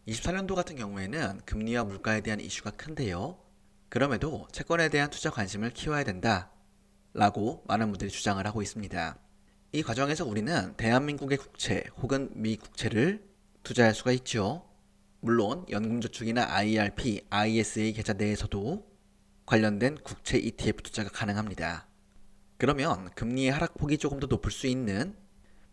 24년도 같은 경우에는 금리와 물가에 대한 이슈가 큰데요. 그럼에도 채권에 대한 투자 관심을 키워야 된다 라고 많은 분들이 주장을 하고 있습니다. 이 과정에서 우리는 대한민국의 국채 혹은 미 국채를 투자할 수가 있죠. 물론 연금저축이나 IRP, ISA 계좌 내에서도 관련된 국채 ETF 투자가 가능합니다. 그러면 금리의 하락폭이 조금 더 높을 수 있는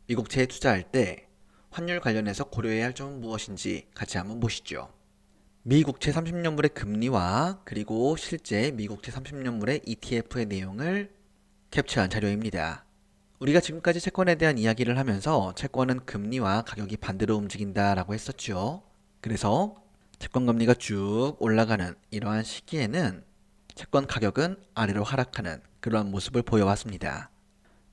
미국채에 투자할 때 환율 관련해서 고려해야 할 점은 무엇인지 같이 한번 보시죠. 미국채 30년물의 금리와 그리고 실제 미국채 30년물의 ETF의 내용을 캡처한 자료입니다. 우리가 지금까지 채권에 대한 이야기를 하면서 채권은 금리와 가격이 반대로 움직인다라고 했었죠. 그래서 채권 금리가 쭉 올라가는 이러한 시기에는 채권 가격은 아래로 하락하는 그런 모습을 보여왔습니다.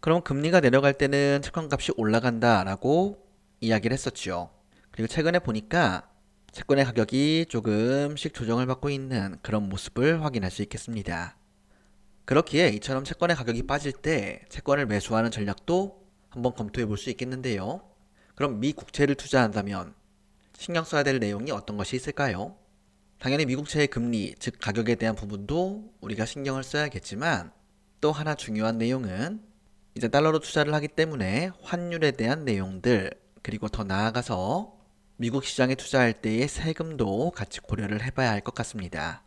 그럼 금리가 내려갈 때는 채권 값이 올라간다라고 이야기를 했었죠. 그리고 최근에 보니까 채권의 가격이 조금씩 조정을 받고 있는 그런 모습을 확인할 수 있겠습니다. 그렇기에 이처럼 채권의 가격이 빠질 때 채권을 매수하는 전략도 한번 검토해 볼 수 있겠는데요. 그럼 미 국채를 투자한다면 신경 써야 될 내용이 어떤 것이 있을까요? 당연히 미국채의 금리, 즉 가격에 대한 부분도 우리가 신경을 써야겠지만 또 하나 중요한 내용은 이제 달러로 투자를 하기 때문에 환율에 대한 내용들, 그리고 더 나아가서 미국 시장에 투자할 때의 세금도 같이 고려를 해봐야 할 것 같습니다.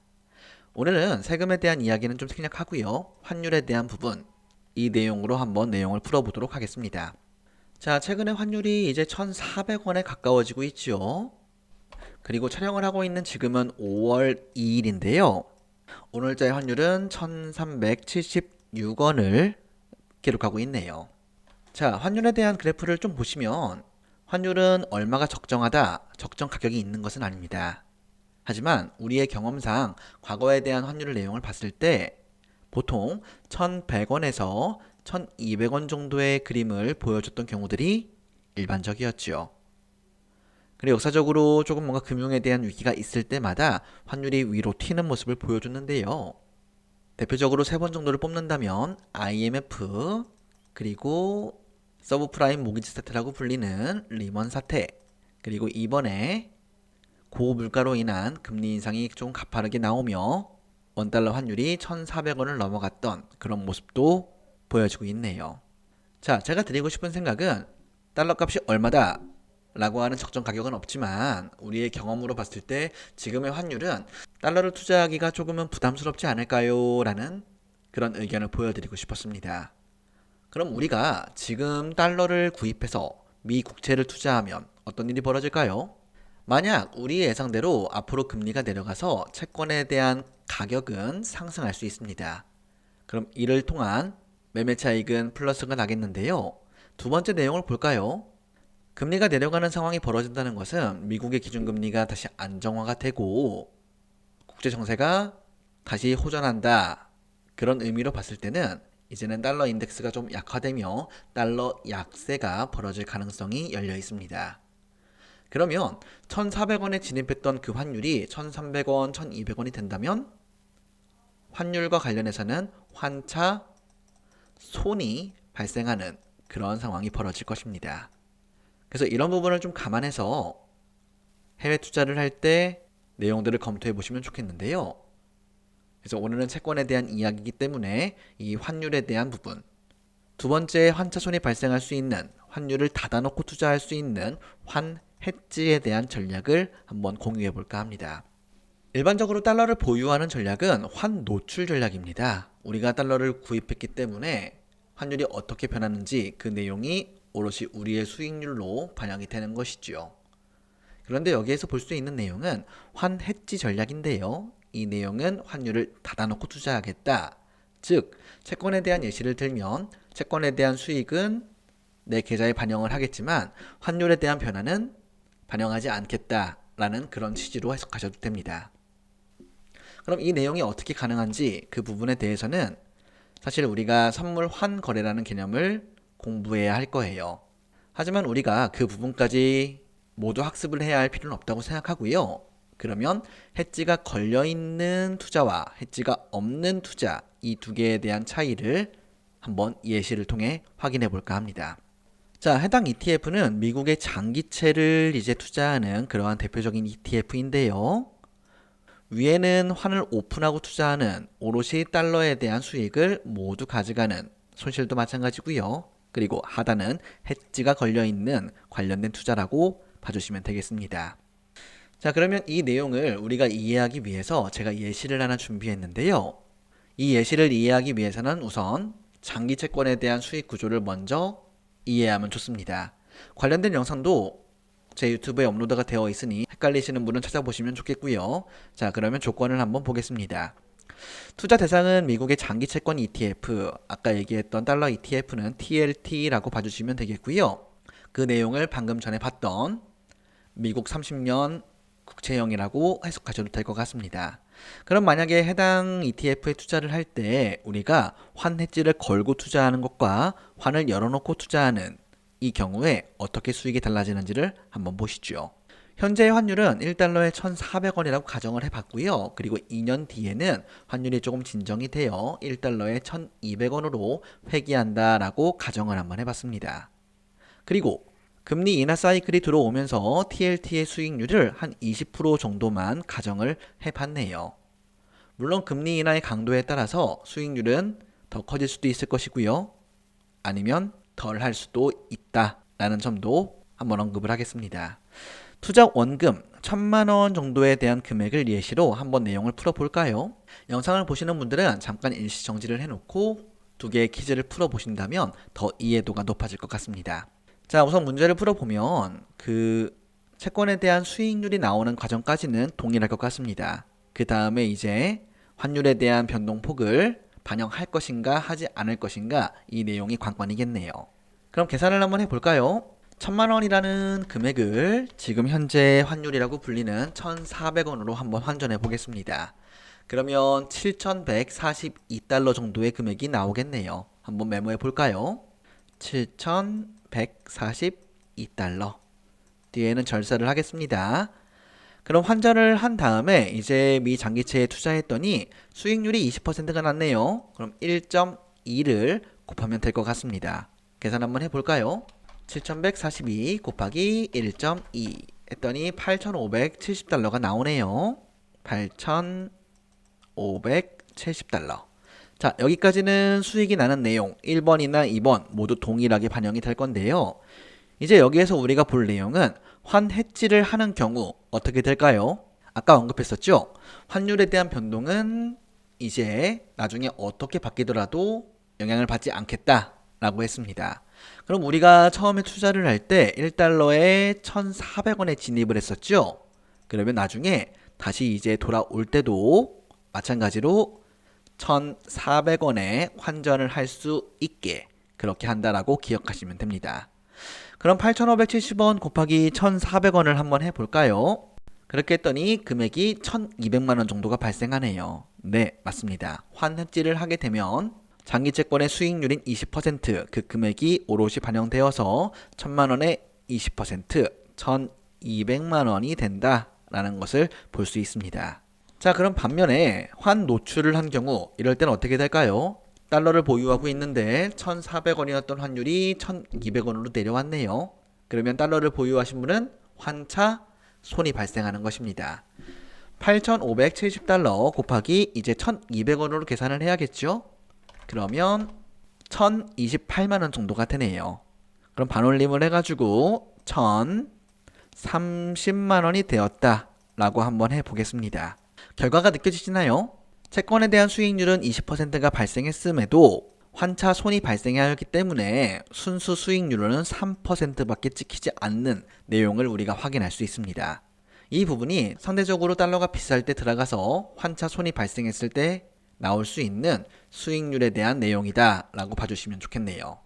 오늘은 세금에 대한 이야기는 좀 생략하고요. 환율에 대한 부분, 이 내용으로 한번 내용을 풀어보도록 하겠습니다. 자, 최근에 환율이 이제 1,400원에 가까워지고 있죠. 그리고 촬영을 하고 있는 지금은 5월 2일인데요. 오늘자의 환율은 1,376원을 기록하고 있네요. 자, 환율에 대한 그래프를 좀 보시면 환율은 얼마가 적정하다, 적정 가격이 있는 것은 아닙니다. 하지만 우리의 경험상 과거에 대한 환율 내용을 봤을 때 보통 1,100원에서 1,200원 정도의 그림을 보여줬던 경우들이 일반적이었죠. 그리고 역사적으로 조금 뭔가 금융에 대한 위기가 있을 때마다 환율이 위로 튀는 모습을 보여줬는데요. 대표적으로 세 번 정도를 뽑는다면 IMF, 그리고 서브프라임 모기지 사태라고 불리는 리먼 사태, 그리고 이번에 고물가로 인한 금리 인상이 좀 가파르게 나오며 원달러 환율이 1,400원을 넘어갔던 그런 모습도 보여지고 있네요. 자, 제가 드리고 싶은 생각은 달러 값이 얼마다 라고 하는 적정 가격은 없지만 우리의 경험으로 봤을 때 지금의 환율은 달러를 투자하기가 조금은 부담스럽지 않을까요? 라는 그런 의견을 보여드리고 싶었습니다. 그럼 우리가 지금 달러를 구입해서 미 국채를 투자하면 어떤 일이 벌어질까요? 만약 우리의 예상대로 앞으로 금리가 내려가서 채권에 대한 가격은 상승할 수 있습니다. 그럼 이를 통한 매매 차익은 플러스가 나겠는데요. 두 번째 내용을 볼까요? 금리가 내려가는 상황이 벌어진다는 것은 미국의 기준금리가 다시 안정화가 되고 국제 정세가 다시 호전한다. 그런 의미로 봤을 때는 이제는 달러 인덱스가 좀 약화되며 달러 약세가 벌어질 가능성이 열려 있습니다. 그러면 1,400원에 진입했던 그 환율이 1,300원, 1,200원이 된다면 환율과 관련해서는 환차 손이 발생하는 그런 상황이 벌어질 것입니다. 그래서 이런 부분을 좀 감안해서 해외 투자를 할 때 내용들을 검토해 보시면 좋겠는데요. 그래서 오늘은 채권에 대한 이야기이기 때문에 이 환율에 대한 부분, 두 번째 환차손이 발생할 수 있는 환율을 닫아놓고 투자할 수 있는 환 해지에 대한 전략을 한번 공유해 볼까 합니다. 일반적으로 달러를 보유하는 전략은 환 노출 전략입니다. 우리가 달러를 구입했기 때문에 환율이 어떻게 변하는지 그 내용이 오롯이 우리의 수익률로 반영이 되는 것이지요. 그런데 여기에서 볼 수 있는 내용은 환 해지 전략인데요. 이 내용은 환율을 닫아놓고 투자하겠다. 즉, 채권에 대한 예시를 들면 채권에 대한 수익은 내 계좌에 반영을 하겠지만 환율에 대한 변화는 반영하지 않겠다라는 그런 취지로 해석하셔도 됩니다. 그럼 이 내용이 어떻게 가능한지 그 부분에 대해서는 사실 우리가 선물 환 거래라는 개념을 공부해야 할 거예요. 하지만 우리가 그 부분까지 모두 학습을 해야 할 필요는 없다고 생각하고요. 그러면 해지가 걸려있는 투자와 해지가 없는 투자 이 두 개에 대한 차이를 한번 예시를 통해 확인해 볼까 합니다. 자, 해당 ETF는 미국의 장기채를 이제 투자하는 그러한 대표적인 ETF인데요. 위에는 환을 오픈하고 투자하는 오롯이 달러에 대한 수익을 모두 가져가는 손실도 마찬가지고요. 그리고 하단은 해지가 걸려있는 관련된 투자라고 봐주시면 되겠습니다. 자, 그러면 이 내용을 우리가 이해하기 위해서 제가 예시를 하나 준비했는데요. 이 예시를 이해하기 위해서는 우선 장기 채권에 대한 수익 구조를 먼저 이해하면 좋습니다. 관련된 영상도 제 유튜브에 업로드가 되어 있으니 헷갈리시는 분은 찾아보시면 좋겠고요. 자, 그러면 조건을 한번 보겠습니다. 투자 대상은 미국의 장기 채권 ETF, 아까 얘기했던 달러 ETF는 TLT라고 봐주시면 되겠고요. 그 내용을 방금 전에 봤던 미국 30년 국채형이라고 해석하셔도 될 것 같습니다. 그럼 만약에 해당 ETF에 투자를 할 때 우리가 환 해지를 걸고 투자하는 것과 환을 열어놓고 투자하는 이 경우에 어떻게 수익이 달라지는지를 한번 보시죠. 현재의 환율은 1달러에 1,400원이라고 가정을 해봤고요. 그리고 2년 뒤에는 환율이 조금 진정이 되어 1달러에 1,200원으로 회귀한다라고 가정을 한번 해봤습니다. 그리고 금리 인하 사이클이 들어오면서 TLT의 수익률을 한 20% 정도만 가정을 해봤네요. 물론 금리 인하의 강도에 따라서 수익률은 더 커질 수도 있을 것이고요. 아니면 덜 할 수도 있다라는 점도 한번 언급을 하겠습니다. 투자 원금 1,000만 원 정도에 대한 금액을 예시로 한번 내용을 풀어볼까요? 영상을 보시는 분들은 잠깐 일시 정지를 해놓고 두 개의 퀴즈를 풀어보신다면 더 이해도가 높아질 것 같습니다. 자, 우선 문제를 풀어보면 그 채권에 대한 수익률이 나오는 과정까지는 동일할 것 같습니다. 그 다음에 이제 환율에 대한 변동폭을 반영할 것인가 하지 않을 것인가 이 내용이 관건이겠네요. 그럼 계산을 한번 해볼까요? 1,000만 원이라는 금액을 지금 현재 환율이라고 불리는 1,400원으로 한번 환전해 보겠습니다. 그러면 7,142달러 정도의 금액이 나오겠네요. 한번 메모해 볼까요? 7,142달러. 뒤에는 절사를 하겠습니다. 그럼 환전을 한 다음에 이제 미 장기채에 투자했더니 수익률이 20%가 났네요. 그럼 1.2를 곱하면 될 것 같습니다. 계산 한번 해볼까요? 7,142 곱하기 1.2 했더니 8,570달러가 나오네요. 8,570달러. 자, 여기까지는 수익이 나는 내용 1번이나 2번 모두 동일하게 반영이 될 건데요. 이제 여기에서 우리가 볼 내용은 환 해지를 하는 경우 어떻게 될까요? 아까 언급했었죠? 환율에 대한 변동은 이제 나중에 어떻게 바뀌더라도 영향을 받지 않겠다라고 했습니다. 그럼 우리가 처음에 투자를 할 때 1달러에 1,400원에 진입을 했었죠? 그러면 나중에 다시 이제 돌아올 때도 마찬가지로 1,400원에 환전을 할 수 있게 그렇게 한다라고 기억하시면 됩니다. 그럼 8,570원 곱하기 1,400원을 한번 해볼까요? 그렇게 했더니 금액이 1,200만원 정도가 발생하네요. 네, 맞습니다. 환 해지를 하게 되면 장기채권의 수익률인 20% 그 금액이 오롯이 반영되어서 1,000만원에 20% 1,200만원이 된다라는 것을 볼 수 있습니다. 자, 그럼 반면에 환 노출을 한 경우 이럴 때는 어떻게 될까요? 달러를 보유하고 있는데 1,400원이었던 환율이 1,200원으로 내려왔네요. 그러면 달러를 보유하신 분은 환차 손이 발생하는 것입니다. 8,570달러 곱하기 이제 1,200원으로 계산을 해야겠죠? 그러면 1,028만원 정도가 되네요. 그럼 반올림을 해가지고 1,030만원이 되었다라고 한번 해보겠습니다. 결과가 느껴지시나요? 채권에 대한 수익률은 20%가 발생했음에도 환차 손이 발생하였기 때문에 순수 수익률로는 3%밖에 찍히지 않는 내용을 우리가 확인할 수 있습니다. 이 부분이 상대적으로 달러가 비쌀 때 들어가서 환차 손이 발생했을 때 나올 수 있는 수익률에 대한 내용이다 라고 봐주시면 좋겠네요.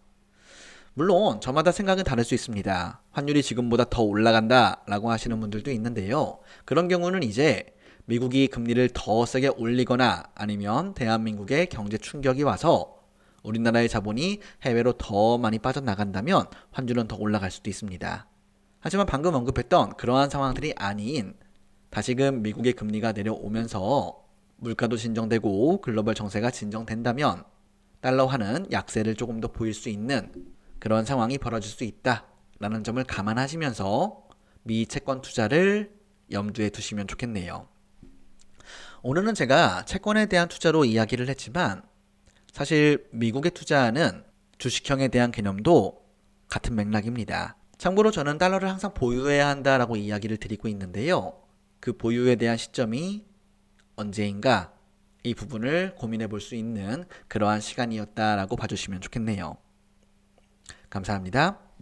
물론 저마다 생각은 다를 수 있습니다. 환율이 지금보다 더 올라간다 라고 하시는 분들도 있는데요. 그런 경우는 이제 미국이 금리를 더 세게 올리거나 아니면 대한민국에 경제 충격이 와서 우리나라의 자본이 해외로 더 많이 빠져나간다면 환율은 더 올라갈 수도 있습니다. 하지만 방금 언급했던 그러한 상황들이 아닌 다시금 미국의 금리가 내려오면서 물가도 진정되고 글로벌 정세가 진정된다면 달러화는 약세를 조금 더 보일 수 있는 그런 상황이 벌어질 수 있다라는 점을 감안하시면서 미 채권 투자를 염두에 두시면 좋겠네요. 오늘은 제가 채권에 대한 투자로 이야기를 했지만 사실 미국의 투자는 주식형에 대한 개념도 같은 맥락입니다. 참고로 저는 달러를 항상 보유해야 한다라고 이야기를 드리고 있는데요. 그 보유에 대한 시점이 언제인가 이 부분을 고민해 볼 수 있는 그러한 시간이었다라고 봐주시면 좋겠네요. 감사합니다.